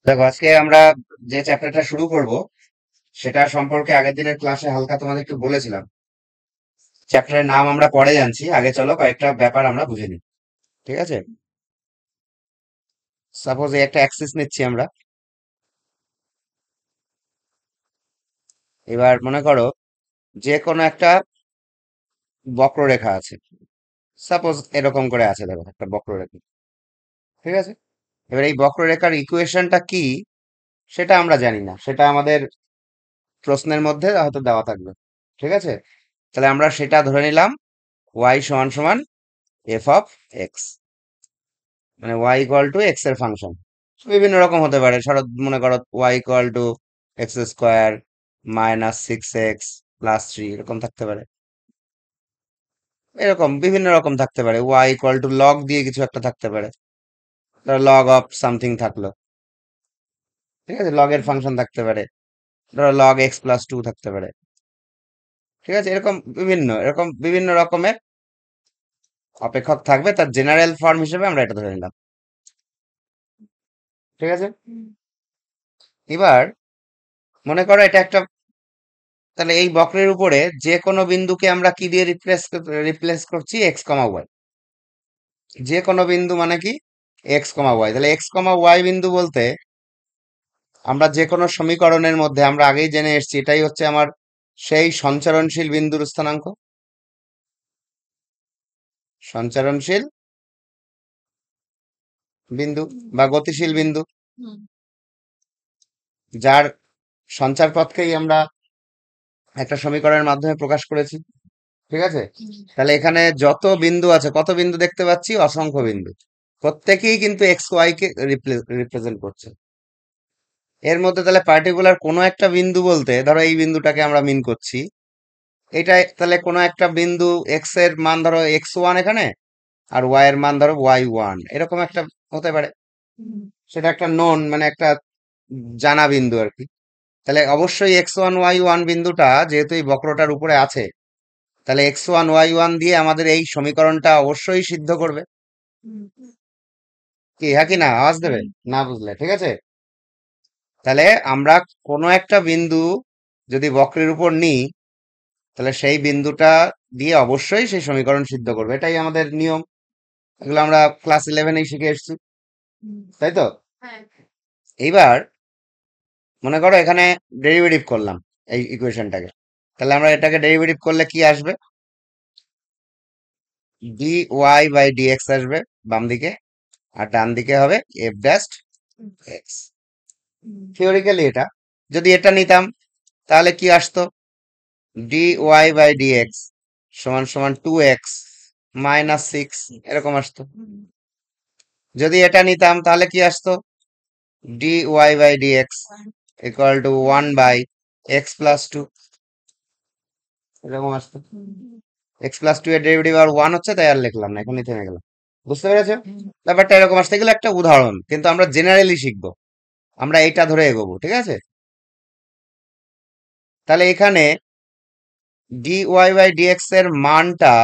দেখো, আজকে আমরা যে চ্যাপ্টারটা শুরু করব সেটা সম্পর্কে আগের দিনের ক্লাসে হালকা তোমাদের একটু বলেছিলাম। চ্যাপ্টারের নাম আমরা পরে জানছি, আগে চলো কয়েকটা ব্যাপার আমরা বুঝে নিই। ঠিক আছে? সাপোজ এই একটা অ্যাক্সিস নিচ্ছি আমরা। এবার মনে করো যে কোনো একটা বক্ররেখা আছে। সাপোজ এরকম করে আছে, দেখো একটা বক্ররেখা। ঠিক আছে? এবার এই বক্ররেখার ইকুয়েশনটা কি সেটা আমরা জানি না, সেটা আমাদের প্রশ্নের মধ্যে হয়তো দেওয়া থাকবে। ঠিক আছে? তাহলে আমরা সেটা ধরে নিলাম y সমান সমান এফ অফ এক্স, মানে ওয়াই ইকুয়াল টু এক্স এর ফাংশন। বিভিন্ন রকম হতে পারে, মনে করো Y equal to X square minus six X plus three, এরকম থাকতে পারে। এরকম বিভিন্ন রকম থাকতে পারে। ওয়াই ইকুয়াল টু লগ দিয়ে কিছু একটা থাকতে পারে, ধরো লগ অফ সামথিং থাকলো। ঠিক আছে, লগ এর ফাংশন থাকতে পারে, ধরো লগ এক্স প্লাস টু থাকতে পারে। ঠিক আছে, এরকম বিভিন্ন রকমের অপেক্ষক থাকবে, তার জেনারেল ফর্ম হিসেবে আমরা এটা ধরে নিলাম। ঠিক আছে, এবার মনে করো এটা একটা, তাহলে এই বক্রের উপরে যে কোনো বিন্দুকে আমরা কি দিয়ে রিপ্লেস করছি? এক্স কমা ওয়াই। যে কোনো বিন্দু মানে কি? এক্স কমা ওয়াই। তাহলে এক্স কমা ওয়াই বিন্দু বলতে আমরা যে কোনো সমীকরণের মধ্যে আমরা আগেই জেনে এসেছি, এটাই হচ্ছে আমার সেই সঞ্চারণশীল বিন্দুর স্থানাঙ্ক। সঞ্চারণশীল বিন্দু বা গতিশীল বিন্দু, যার সঞ্চার পথকেই আমরা একটা সমীকরণের মাধ্যমে প্রকাশ করেছি। ঠিক আছে, তাহলে এখানে যত বিন্দু আছে, কত বিন্দু দেখতে পাচ্ছি? অসংখ্য বিন্দু। প্রত্যেকেই কিন্তু এক্স ওয়াই কে রিপ্রেজেন্ট করছে। এর মধ্যে তাহলে পার্টিকুলার কোনো একটা বিন্দু বলতে ধরো এই বিন্দুটাকে আমরা মিন করছি, এটা তাহলে কোনো একটা বিন্দু এক্স এর মান ধরো এক্স ওয়ান এখানে, আর ওয়াই এর মান ধরো ওয়াই ওয়ান, এরকম একটা হতে পারে। সেটা একটা নন, মানে একটা জানা বিন্দু আর কি। তাহলে অবশ্যই এক্স ওয়ান ওয়াই ওয়ান বিন্দুটা যেহেতু এই বক্রটার উপরে আছে, তাহলে এক্স ওয়ান ওয়াই ওয়ান দিয়ে আমাদের এই সমীকরণটা অবশ্যই সিদ্ধ করবে। কি হ্যাঁ কি না? আওয়াজ দেবে না বুঝলে? ঠিক আছে, তাহলে আমরা কোনো একটা বিন্দু যদি বক্রের উপর নিই, তাহলে সেই বিন্দুটা দিয়ে অবশ্যই সেই সমীকরণ সিদ্ধ করবে, এটাই আমাদের নিয়ম। এগুলো আমরা ক্লাস ইলেভেনেই শিখে এসেছি, তাই তো? এইবার মনে করো এখানে ডেরিভেটিভ করলাম এই ইকুয়েশনটাকে, তাহলে আমরা এটাকে ডেরিভেটিভ করলে কি আসবে? D Y by D X আসবে বাম দিকে, আর ডান দিকে হবে এফ ড্যাশ এক্স। থিওরিক্যালি এটা, যদি এটা নিতাম তাহলে কি আসতো? D Y by D X সমান সমান টু এক্স মাইনাস সিক্স, এরকম আসতো। যদি এটা নিতাম তাহলে কি আসতো? D Y by D X equal to one by X plus two, এরকম আসতো। এক্স প্লাস টু এর ডেরিভেটিভ আর ওয়ান হচ্ছে, তাই আর লিখলাম না, এখনই থেমে গেলাম। বুঝতে পেরেছো ব্যাপারটা? এরকম আসতে গেলে একটা উদাহরণ, কিন্তু আমরা জেনারেলি শিখবো, আমরা এইটা ধরে এগোবো। ঠিক আছে, তাহলে এখানে D Y by D X এর মানটা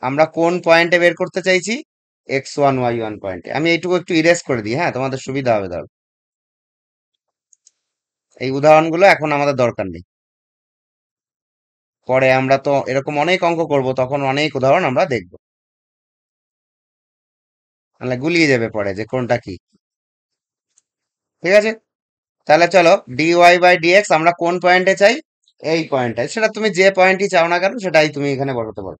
আমরা কোন পয়েন্টে বের করতে চাইছি? এক্স ওয়ান ওয়াই ওয়ান পয়েন্টে। আমি এইটুকু একটু ইরেজ করে দিই, হ্যাঁ, তোমাদের সুবিধা হবে। ধরো এই উদাহরণগুলো এখন আমাদের দরকার নেই, পরে আমরা তো এরকম অনেক অঙ্ক করব, তখন অনেক উদাহরণ আমরা দেখব, তাহলে গুলিয়ে যাবে পরে যে কোনটা কি। ঠিক আছে, তাহলে চলো D Y by D X আমরা কোন পয়েন্টে চাই? এই পয়েন্টে। সেটা তুমি যে পয়েন্টই চাও না কেন সেটাই তুমি এখানে বসাতে পারো।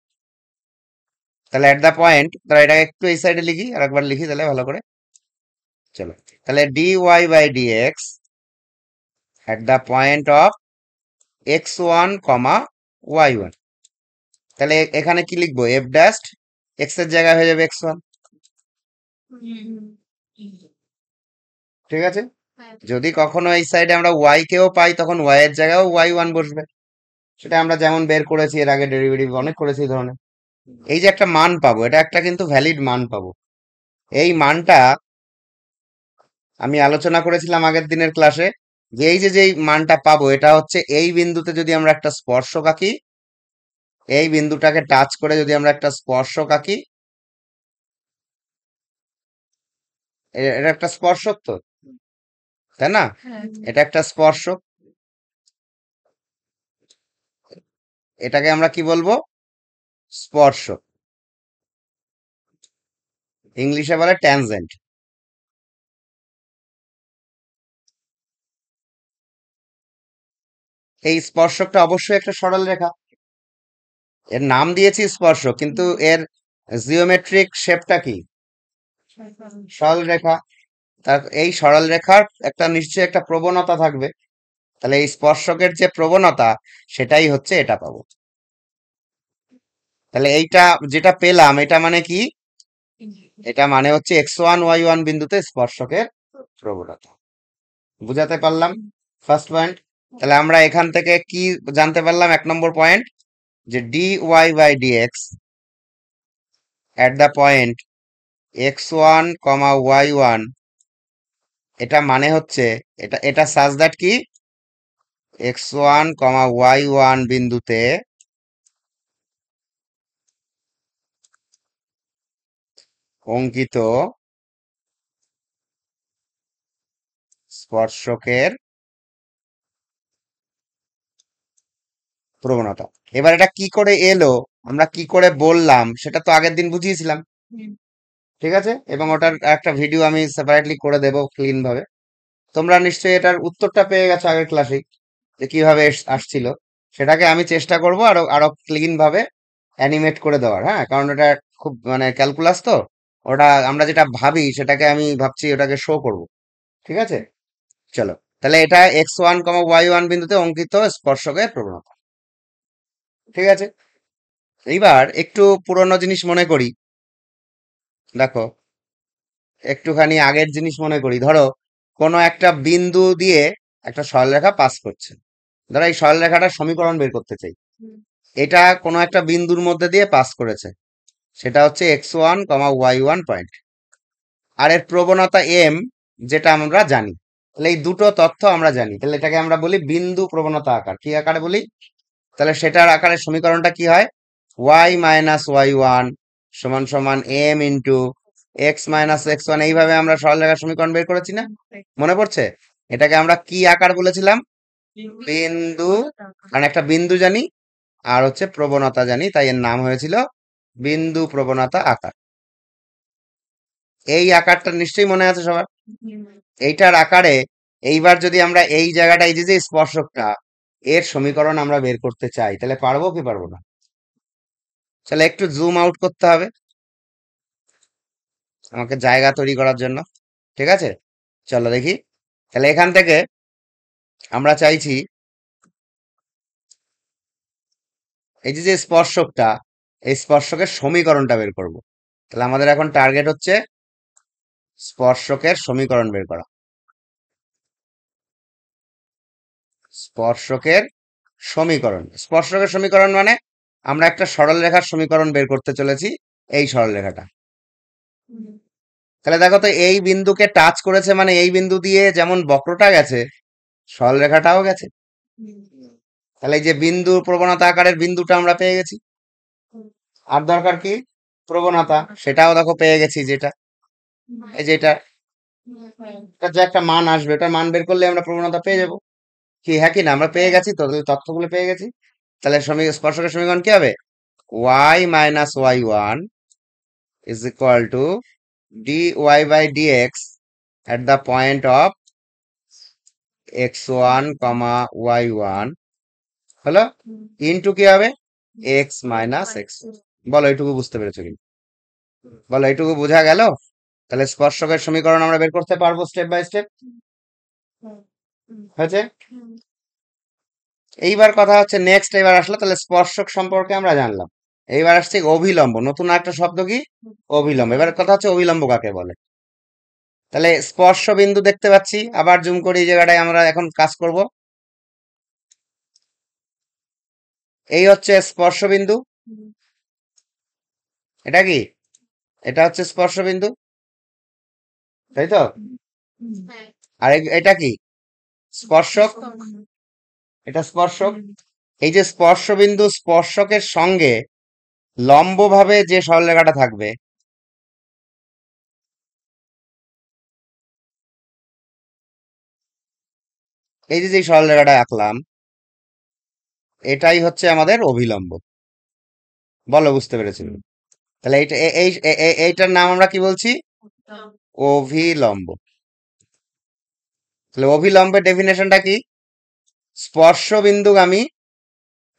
তাহলে এট দা পয়েন্ট, তাহলে এটাকে একটু এই সাইডে লিখি, আর একবার লিখি তাহলে ভালো করে। চলো, তাহলে D Y by D X at the point of X one comma Y one. তাহলে এখানে কি লিখবো? এফ ড্যাশ এক্স এর জায়গায় হয়ে যাবে এক্স ওয়ান। ঠিক আছে, যদি কখনো এই সাইডে আমরা ওয়াই কেও পাই, তখন ওয়াই এর জায়গায় ওয়াই ওয়ান বসবে। সেটা আমরা যেমন বের করেছি এর আগে, ডেরিভেটিভ অনেক করেছি এই ধরনের। এই যে একটা মান পাবো, এটা একটা কিন্তু ভ্যালিড মান পাবো। এই মানটা আমি আলোচনা করেছিলাম আগের দিনের ক্লাসে, যে এই যে যেই মানটা পাবো, এটা হচ্ছে এই বিন্দুতে যদি আমরা একটা স্পর্শক আঁকি, এই বিন্দুটাকে টাচ করে যদি আমরা একটা স্পর্শক আঁকি, এটা একটা স্পর্শক তো, তাই না? এটা একটা স্পর্শক। এটাকে আমরা কি বলবো? স্পর্শক। ইংলিশে বলে ট্যানজেন্ট। এই স্পর্শকটা অবশ্যই একটা সরল রেখা। এর নাম দিয়েছি স্পর্শক, কিন্তু এর জিওমেট্রিক শেপটা কি? সরল রেখা। তার এই সরল রেখার একটা নিশ্চয়ই একটা প্রবণতা থাকবে। তাহলে এই স্পর্শকের যে প্রবণতা, সেটাই হচ্ছে এটা পাবো। তাহলে এইটা যেটা পেলাম, এটা মানে কি? এটা মানে হচ্ছে x1 y1 বিন্দুতে স্পর্শকের প্রবণতা। বুঝাতে পারলাম? First point. তাহলে আমরা এখান থেকে কি জানতে পারলাম? 1 নম্বর পয়েন্ট, যে dy/dx at the point x1, y1, এটা মানে হচ্ছে, এটা এটা সাজ দ্যাট কি x1, y1 বিন্দুতে অঙ্কিত স্পর্শকের প্রবণতা। এবার এটা কি করে এলো, আমরা কি করে বললাম, সেটা তো আগের দিন বুঝিয়েছিলাম। ঠিক আছে, এবং ওটার একটা ভিডিও আমি সেপারেটলি করে দেবো ক্লিন ভাবে। তোমরা নিশ্চয়ই এটার উত্তরটা পেয়ে গেছো আগের ক্লাসেই, যে কিভাবে আসছিল। সেটাকে আমি চেষ্টা করব আরো আরো ক্লিন ভাবে অ্যানিমেট করে দেওয়ার। হ্যাঁ, কারণ এটা খুব মানে ক্যালকুলাস তো, ওটা আমরা যেটা ভাবি সেটাকে আমি ভাবছি ওটাকে শো করব। ঠিক আছে, চলো। তাহলে এটা x1, y1 বিন্দুতে অঙ্কিত স্পর্শকের প্রবণতা। ঠিক আছে, এইবার একটু পুরনো জিনিস মনে করি। দেখো, একটুখানি আগের জিনিস মনে করি। ধরো কোনো একটা বিন্দু দিয়ে একটা সরলরেখা পাস করছে। ধরো এই সরলরেখাটার সমীকরণ বের করতে চাই। এটা কোনো একটা বিন্দুর মধ্যে দিয়ে পাস করেছে, সেটা হচ্ছে x1, y1 পয়েন্ট। আর এর প্রবণতা m, যেটা আমরা জানি। তাহলে এই দুটো তথ্য আমরা জানি, তাহলে এটাকে আমরা বলি বিন্দু প্রবণতা আকার। কি আকারে বলি? তাহলে সেটার আকারে সমীকরণটা কি হয়? y-y1 সমান সমান m ইন্টু x-x1। এইভাবে আমরা সরলরেখার সমীকরণ বের করেছি না? মনে পড়ছে? এটাকে আমরা কি আকার বলেছিলাম? বিন্দু। কারণ একটা বিন্দু জানি আর হচ্ছে প্রবণতা জানি, তাই এর নাম হয়েছিল বিন্দু প্রবণতা আকার। এই আকারটা নিশ্চয়ই মনে আছে সবার। এইটার আকারে এইবার যদি আমরা এই জায়গাটা, এই যে যে স্পর্শকটা, এর সমীকরণ আমরা বের করতে চাই, তাহলে পারবো কি পারবো না? তাহলে একটু জুম আউট করতে হবে আমাকে জায়গা তৈরি করার জন্য। ঠিক আছে, চলো দেখি। তাহলে এখান থেকে আমরা চাইছি এই যে যে স্পর্শকটা, এই স্পর্শকের সমীকরণটা বের করব। তাহলে আমাদের এখন টার্গেট হচ্ছে স্পর্শকের সমীকরণ বের করা। স্পর্শকের স্পর্শকের সমীকরণ মানে আমরা একটা সরল রেখার সমীকরণ বের করতে চলেছি। এই সরল রেখাটা, তাহলে দেখো তো, এই বিন্দুকে টাচ করেছে মানে এই বিন্দু দিয়ে যেমন বক্রটা গেছে, সরল রেখাটাও গেছে। তাহলে এই যে বিন্দু প্রবণতা আকারের বিন্দুটা আমরা পেয়ে গেছি। আর দরকার কি? প্রবণতা, সেটাও দেখো পেয়ে গেছি। যেটা এই যেটা, এটা যে একটা মান আসবে, ওটার মান বের করলে আমরা প্রবণতা পেয়ে যাবো। কি, হ্যাঁ কি না? আমরা পেয়ে গেছি তো, তাহলে তথ্যগুলো পেয়ে গেছি। তাহলে স্পর্শকের সমীকরণ কি হবে? y-y1 is equal to dy/dx at the point of x1, y1 হলো ইনটু কি হবে? x-x। বলো, এইটুকু বুঝতে পেরেছো কি? বলো, এইটুকু বোঝা গেল? তাহলে স্পর্শকের সমীকরণ আমরা বের করতে পারবো স্টেপ বাই স্টেপ। হয়েছে? এইবার কথা হচ্ছে নেক্সট, এবার আসলো তাহলে স্পর্শক সম্পর্কে আমরা জানলাম। এইবার আসছে অভিলম্ব, নতুন একটা শব্দ। কি? অভিলম্ব। এবার কথা হচ্ছে অভিলম্ব কাকে বলে। তাহলে স্পর্শ বিন্দু দেখতে পাচ্ছি, আবার জুম করে এই জায়গাটায় আমরা এখন কাজ করব। এই হচ্ছে স্পর্শ বিন্দু। এটা কি? এটা হচ্ছে স্পর্শ বিন্দু, তাই তো? আর এটা কি? স্পর্শক। এটা স্পর্শক। এই যে স্পর্শ বিন্দু, স্পর্শকের সঙ্গে লম্বভাবে যে সরলরেখাটা থাকবে, এই যে সরলরেখাটা আঁকলাম, এটাই হচ্ছে আমাদের অভিলম্ব। বলো, বুঝতে পেরেছি? তাহলে এইটা এইটার নাম আমরা কি বলছি? অভিলম্ব। তাহলে অভিলম্বের ডেফিনেশনটা কি? স্পর্শ বিন্দুগামী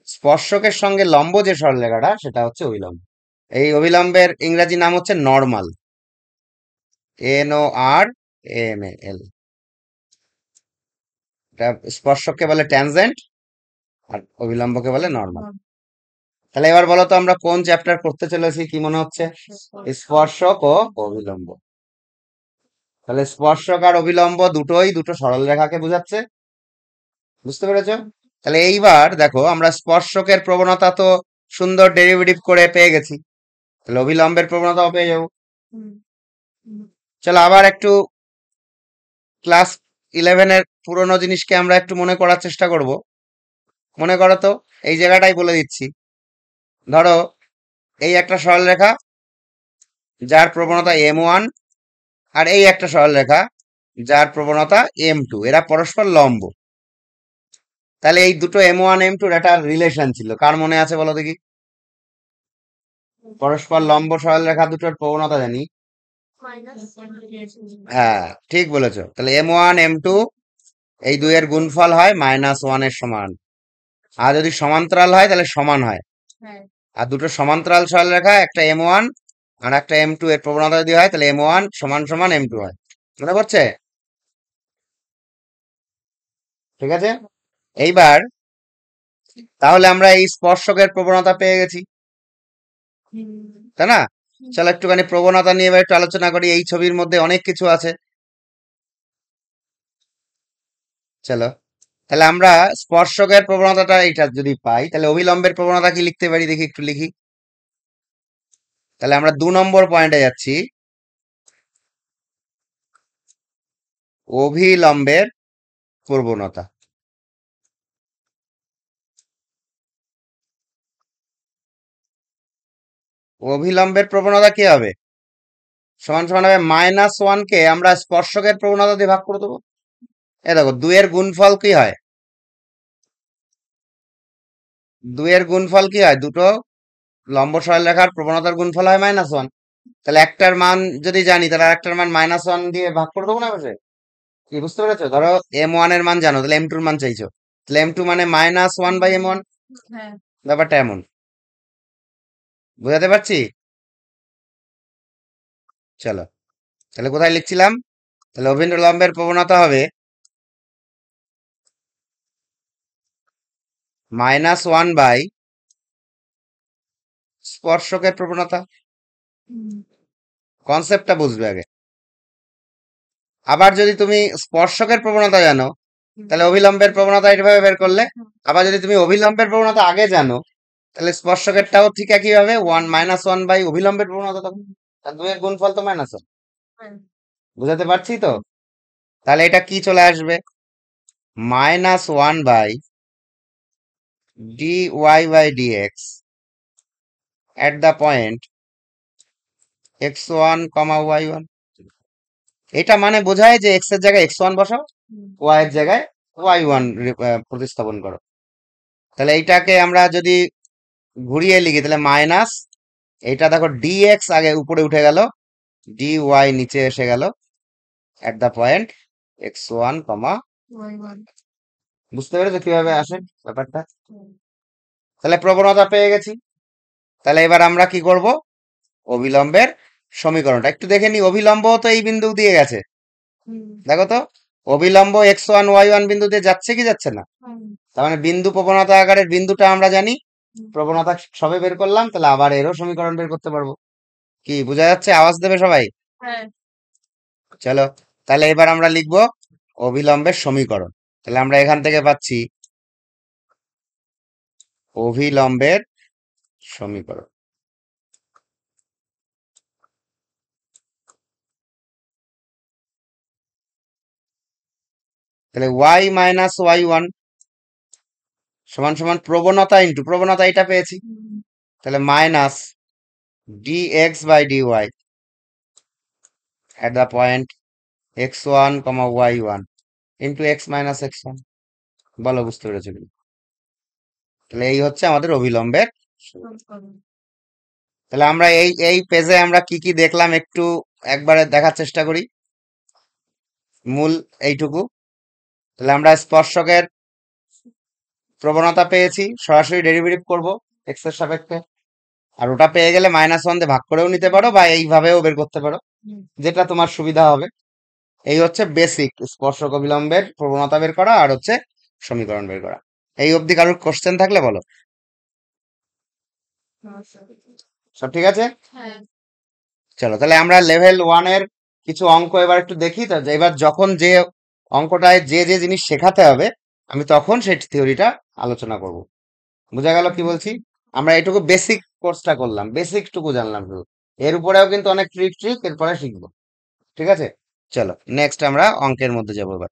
স্পর্শকের সঙ্গে লম্ব যে সরলরেখাটা, সেটা হচ্ছে অভিলম্ব। এই অভিলম্বের ইংরাজি নাম হচ্ছে নর্মাল। NORMAL। এটা স্পর্শককে বলে ট্যানজেন্ট, আর অভিলম্বকে বলে নর্মাল। তাহলে এবার বলো তো, আমরা কোন চ্যাপ্টার করতে চলেছি? কি মনে হচ্ছে? স্পর্শক ও অভিলম্ব। তাহলে স্পর্শক আর অভিলম্ব দুটো সরল রেখাকে বোঝাচ্ছে। বুঝতে পেরেছো? তাহলে এইবার দেখো, আমরা স্পর্শকের প্রবণতা তো সুন্দর ডেরিভেটিভ করে পেয়ে গেছি, তাহলে অভিলম্বের প্রবণতাও পেয়ে যাবো। চলো আবার একটু ক্লাস 11-এর পুরোনো জিনিসকে আমরা একটু মনে করার চেষ্টা করব। মনে করো তো, এই জায়গাটাই বলে দিচ্ছি। ধরো, এই একটা সরলরেখা যার প্রবণতা M1, আর এই একটা সরলরেখা যার প্রবণতা M2, এরা পরস্পর লম্ব। তাহলে এই দুটো M1 M2-র একটা রিলেশন ছিল, কার মনে আছে বলো দেখি? পরস্পর লম্ব সরলরেখা দুটোর প্রবণতা জানি। হ্যাঁ, ঠিক বলেছো। তাহলে M1 M2 এই দুইয়ের গুণফল হয় -1 এর সমান। আর যদি সমান্তরাল হয় তাহলে সমান হয়। আর দুটো সমান্তরাল সরলরেখা, একটা M1 আর একটা M2, এর প্রবণতা যদি হয় তাহলে M1 সমান সমান M2 হয়। মনে পড়ছে? ঠিক আছে। এইবার তাহলে আমরা এই স্পর্শকের প্রবণতা পেয়ে গেছি, তাই না? চলো একটুখানি প্রবণতা নিয়ে এবার একটু আলোচনা করি। এই ছবির মধ্যে অনেক কিছু আছে। চলো, তাহলে আমরা স্পর্শকের প্রবণতাটা এইটা যদি পাই, তাহলে অভিলম্বের প্রবণতা কি লিখতে পারি দেখি, একটু লিখি। তাহলে আমরা 2 নম্বর পয়েন্টে যাচ্ছি। অভিলম্বের প্রবণতা। অভিলম্বের প্রবণতা কি হবে? সমান সমান হবে -1 কে আমরা স্পর্শকের প্রবণতা দিয়ে ভাগ করে দেবো। এ দেখো, দুইয়ের গুণফল কি হয়? দুইয়ের গুণফল কি হয়? দুটো লম্ব সরলরেখার প্রবণতার গুণফল হয় -1। তাহলে একটার মান যদি জানি, তাহলে আরেকটার মান -1 দিয়ে ভাগ করে দেবো না বসে? কি বুঝতে পেরেছো? ধরো M1 এর মান জানো, তাহলে M2 এর মান চাইছো, তাহলে M2 মানে -1/M1। ব্যাপারটা এমন। বুঝাতে পারছি? চলো, তাহলে কোথায় লিখছিলাম? তাহলে অভিলম্বের প্রবণতা হবে -1 বাই স্পর্শকের প্রবণতা। কনসেপ্টটা বুঝবে আগে। আবার যদি তুমি স্পর্শকের প্রবণতা জানো, তাহলে অভিলম্বের প্রবণতা এইভাবে বের করলে। আবার যদি তুমি অভিলম্বের প্রবণতা আগে জানো, তাহলে স্পর্শকেরটাও ঠিক একই ভাবে -1 বাই অভিলম্বের প্রবণতা, তখন তার দুইয়ের গুণফল তো -1। বুঝাতে পারছি তো? তাহলে এটা কি চলে আসবে? -1 by dy/dx at the point x1, y1। এটা মানে বোঝায় যে এক্স এর জায়গায় x1 বসাও, ওয়াই এর জায়গায় y1 প্রতিস্থাপন করো। তাহলে এইটাকে আমরা যদি ঘুরিয়ে লিখি, তাহলে মাইনাস, এটা দেখো dx আগে উপরে উঠে গেল, dy নিচে এসে গেল, এট দা পয়েন্ট x1, y1। বুঝতে পেরেছো কিভাবে আসে ব্যাপারটা? তাহলে প্রবণতা পেয়ে গেছি। তাহলে এবার আমরা কি করব? অভিলম্বের সমীকরণটা একটু দেখে নি। অভিলম্ব তো এই বিন্দু দিয়ে গেছে, দেখো তো। অভিলম্ব x1 y1 বিন্দু দিয়ে যাচ্ছে কি যাচ্ছে না? তার মানে বিন্দু প্রবণতা আকারের বিন্দুটা আমরা জানি, প্রবণতা সবে বের করলাম, তাহলে আবার এরও সমীকরণ বের করতে পারবো। কি বোঝা যাচ্ছে? আওয়াজ দেবে সবাই। চলো, তাহলে এবার আমরা লিখব অভিলম্বের সমীকরণ। তাহলে আমরা এখান থেকে পাচ্ছি অভিলম্বের সমীকরণ। তাহলে y মাইনাস y1 সমান সমান প্রবণতা ইন্টু প্রবণতা, এটা পেয়েছি। তাহলে minus dx/dy at the point x1, y1 into x minus x1। বলো বুঝতে পেরেছো কিনা? তাহলে এই হচ্ছে আমাদের অবিলম্বের সূত্র। তাহলে আমরা এই এই পেজে আমরা কি কি দেখলাম একটু একবারে দেখার চেষ্টা করি। মূল এইটুকু। তাহলে আমরা স্পর্শকের প্রবণতা পেয়েছি, সরাসরি ডেরিভেটিভ করব এক্স এর সাপেক্ষে। আর ওটা পেয়ে গেলে -1 দিয়ে ভাগ করেও নিতে পারো বা এইভাবেও বের করতে পারো, যেটা তোমার সুবিধা হবে। এই হচ্ছে বেসিক স্পর্শক অবিলম্বের প্রবণতা বের করা আর হচ্ছে সমীকরণ বের করা। এই অবধি কারোর কোশ্চেন থাকলে বলো। সব ঠিক আছে? চলো তাহলে আমরা লেভেল 1 এর কিছু অঙ্ক এবার একটু দেখি। তো যে এবার যখন যে অঙ্কটায় যে যে জিনিস শেখাতে হবে আমি তখন সেই থিওরিটা আলোচনা করব। বোঝা গেল কি বলছি? আমরা এটুকু বেসিক কোর্সটা করলাম, বেসিক টুকু জানলাম শুধু। এর উপরেও কিন্তু অনেক ট্রিক ট্রিক এরপরে শিখবো। ঠিক আছে, চলো নেক্সট আমরা অঙ্কের মধ্যে যাবো এবার।